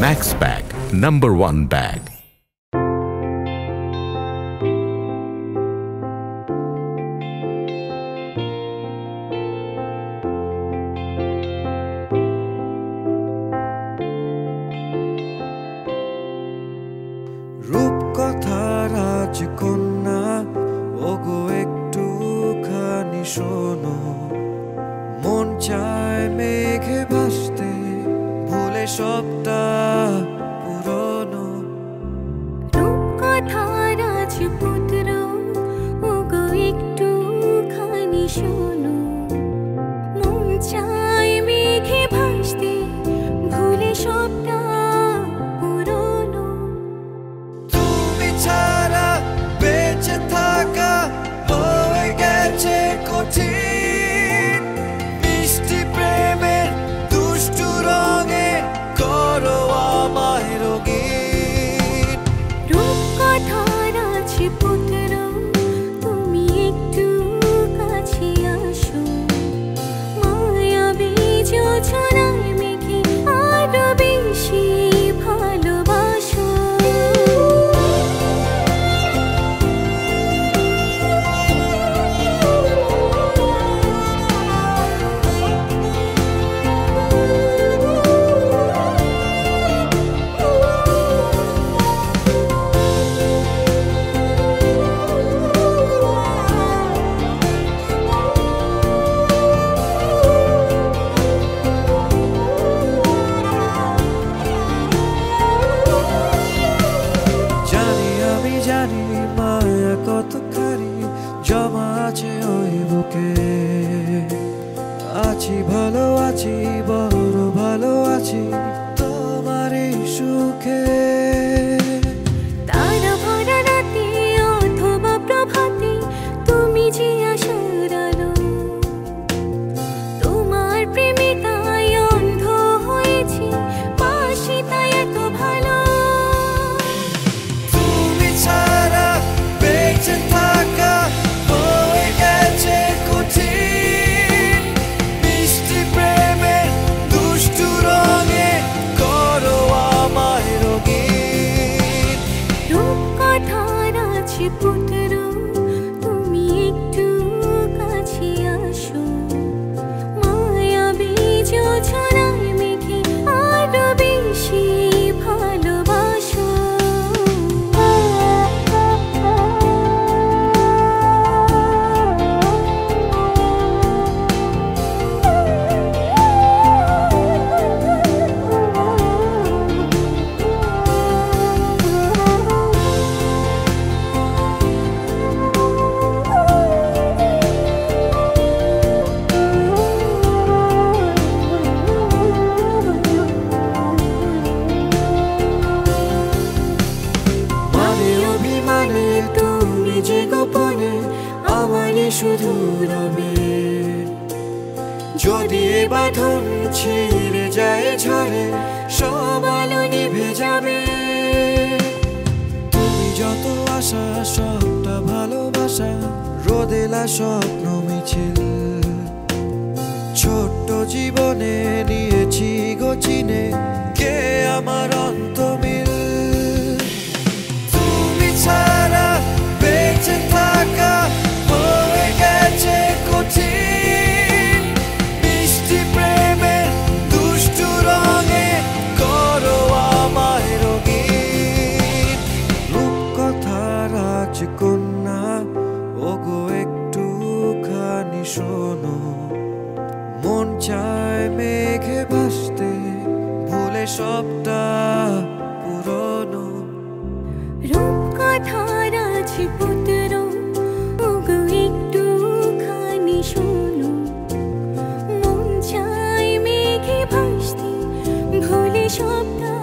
Max Bag, #1 bag. রূপকথার রাজকন্যা ওগো একটুখানি শোনো, মন চায় মেঘে ভাসতে ভুলে সবটা পুরনো। রূপকথার রাজপুত্র ওগো একটুখানি শোনো, মন চায় মেঘে ভাসতে ভুলে সবটা পুরনো। তুমি ছাড়া বেঁচে থাকা হয়ে গেছে কঠিন, মিষ্টি প্রেমের দুষ্টু রঙে করো আমায় রঙিন। রূপকথার রাজপুত্র তুমি একটু কাছে আসো, মায়াবী যোছনায় মেঘে আরো বেশি ভালোবাসো। জানি মায়া কতখানি জমা আছে ওই বুকে, আছি ভালো আছি বড় ভালো আছি তোমার এই সুখে। তারা ভরা রাতে অথবা প্রভাতে তুমি যে আশার আলো, তোমার প্রেমে তাই অন্ধ হয়েছি, পাশে তাই এত ভালো। তুমি ছাড়া বেঁচে থাকা হয়ে গেছে কঠিন, মিষ্টি প্রেমের দুষ্টু রঙে করো আমায় রঙিন। রূপকথার রাজপুত্র তুমি একটু কাছে আসো, মায়াবী যোছনায় মেঘে আরো বেশি ভালোবাসো। মানে অভিমানে তুমি যে গোপনে আমারে শুধু রবে, যদি এ বাঁধন ছিঁড়ে যায় ঝড়ে সব আলো নিভে যাবে। তুমি যত আশা সবটা ভালোবাসা, রোদেলা স্বপ্ন মিছিল, ছোট্ট জীবনে নিয়েছি গো চিনে কে আমার অন্তমিল। তুমি ছাড়া বেঁচে থাকা হয়ে গেছে কঠিন, মিষ্টি প্রেমের দুষ্টু রঙে করো আমায় রঙিন। রূপকথার রাজকন্যা ওগো একটুখানি শোনো, মন চায় মেঘে ভাসতে ভুলে সবটা পুরনো। রূপকথার রাজপুত্র ওগো একটুখানি শোনো, মন চায় মেঘে ভাসতে ভুলে সবটা